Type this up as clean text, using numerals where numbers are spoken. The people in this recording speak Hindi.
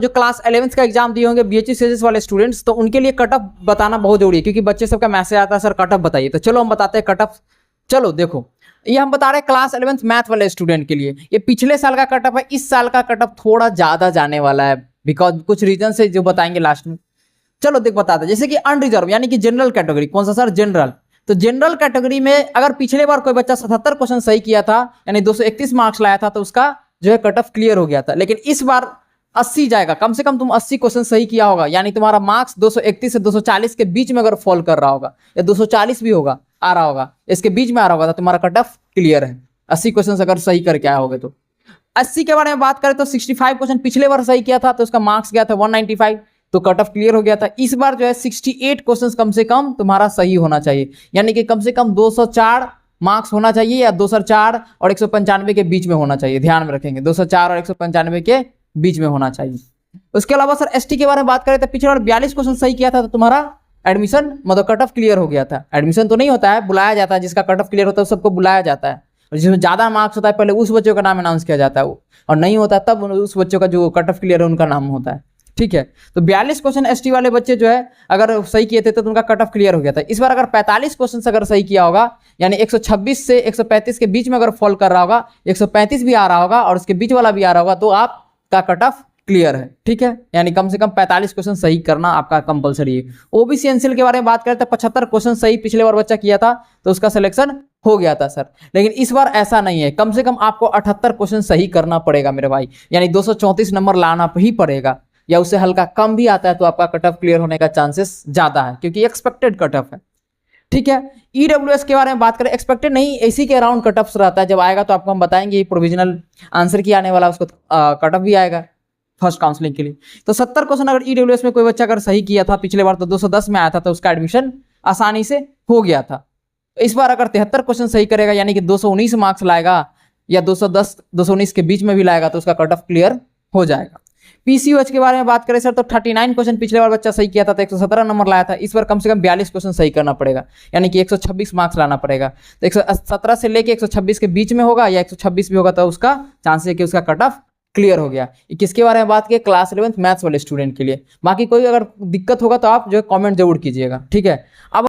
जो क्लास 11th का एग्जाम दिए होंगे बीएचयू सीएचएस वाले स्टूडेंट्स, तो उनके लिए कट ऑफ बताना बहुत जरूरी है, क्योंकि बच्चे सबका मैसेज आता है सर कट ऑफ बताइए। तो चलो हम बताते हैं कट ऑफ। चलो देखो, ये हम बता रहे हैं क्लास 11th मैथ वाले स्टूडेंट के लिए। ये पिछले साल का कट ऑफ है, इस साल का कट ऑफ थोड़ा ज्यादा जाने वाला है, बिकॉज कुछ रीजन से जो बताएंगे लास्ट में। चलो देख बताते हैं, जैसे कि अनरिजर्व यानी कि जनरल कैटेगरी। कौन सा सर? जनरल। तो जनरल कैटेगरी में अगर पिछले बार कोई बच्चा 77 क्वेश्चन सही किया था, यानी 231 मार्क्स लाया था, तो उसका जो है कट ऑफ क्लियर हो गया था। लेकिन इस बार 80 जाएगा, कम से कम तुम 80 क्वेश्चन सही किया होगा, यानी तुम्हारा मार्क्स 231 से 240 के बीच में अगर फॉल कर रहा होगा, या 240 भी होगा आ रहा होगा, इसके बीच में आ रहा होगा, तो तुम्हारा कट ऑफ क्लियर है। 80 क्वेश्चन अगर सही करके आए होगे तो। 80 के बारे में बात करें तो 65 क्वेश्चन पिछले बार सही किया था, तो उसका मार्क्स गया था 195, तो कट ऑफ क्लियर हो गया था। इस बार जो है 68 क्वेश्चन कम से कम तुम्हारा सही होना चाहिए, यानी कि कम से कम 204 मार्क्स होना चाहिए, या 204 और 195 के बीच में होना चाहिए। ध्यान में रखेंगे 204 और 195 के बीच में होना चाहिए। उसके अलावा सर एसटी के बारे में बात करें तो पिछले बार 42 क्वेश्चन सही किया था, तो तुम्हारा एडमिशन मतलब कट ऑफ क्लियर हो गया था। एडमिशन तो नहीं होता है, बुलाया जाता है, जिसका कट ऑफ क्लियर होता है सबको बुलाया जाता है, और जिसमें ज्यादा मार्क्स होता है पहले उस बच्चों का नाम अनाउंस किया जाता है, वो और नहीं होता तब उस बच्चों का जो कट ऑफ क्लियर है उनका नाम होता है। ठीक है, तो 42 क्वेश्चन एसटी वाले बच्चे जो है अगर सही किए थे तो उनका कट ऑफ क्लियर हो गया था। इस बार अगर 45 क्वेश्चन अगर सही किया होगा, यानी 126 से 135 के बीच में अगर फॉल कर रहा होगा, 135 भी आ रहा होगा और उसके बीच वाला भी आ रहा होगा, तो आपका कट ऑफ क्लियर है। ठीक है, यानी कम से कम 45 क्वेश्चन सही करना आपका कंपलसरी है। ओबीसी एनसीएल के बारे में बात करें तो 75 क्वेश्चन सही पिछले बार बच्चा किया था, तो उसका सिलेक्शन हो गया था सर। लेकिन इस बार ऐसा नहीं है, कम से कम आपको 78 क्वेश्चन सही करना पड़ेगा मेरे भाई, यानी 234 नंबर लाना ही पड़ेगा, या उससे हल्का कम भी आता है तो आपका कट ऑफ क्लियर होने का चांसेस ज्यादा है, क्योंकि एक्सपेक्टेड कट ऑफ है। ठीक है, ईडब्ल्यूएस के बारे में बात करें, एक्सपेक्टेड नहीं, इसी के अराउंड कट ऑफ रहता है। जब आएगा तो आपको हम बताएंगे, प्रोविजनल आंसर की आने वाला उसको कट ऑफ भी आएगा फर्स्ट काउंसलिंग के लिए। तो 70 क्वेश्चन अगर ईडब्ल्यूएस में कोई बच्चा अगर सही किया था पिछले बार, तो 210 में आया था, तो उसका एडमिशन आसानी से हो गया था। इस बार अगर 73 क्वेश्चन सही करेगा, यानी कि 219 मार्क्स लाएगा, या 210 219 के बीच में भी लाएगा, तो उसका कट ऑफ क्लियर हो जाएगा। पीसीओएच के बारे में बात करें सर, तो 39 क्वेश्चन पिछले बार बच्चा सही किया था, तो 117 नंबर लाया था। इस बार कम से कम 42 क्वेश्चन सही करना पड़ेगा, यानी कि 126 मार्क्स लाना पड़ेगा। तो 117 से लेके 126 के बीच में होगा, या 126 भी होगा, तो उसका चांस है कि उसका कट ऑफ क्लियर हो गया। किसके बारे में बात की? क्लास 11th मैथ्स वाले स्टूडेंट के लिए। बाकी कोई अगर दिक्कत होगा तो आप जो है कमेंट जरूर कीजिएगा। ठीक है, अब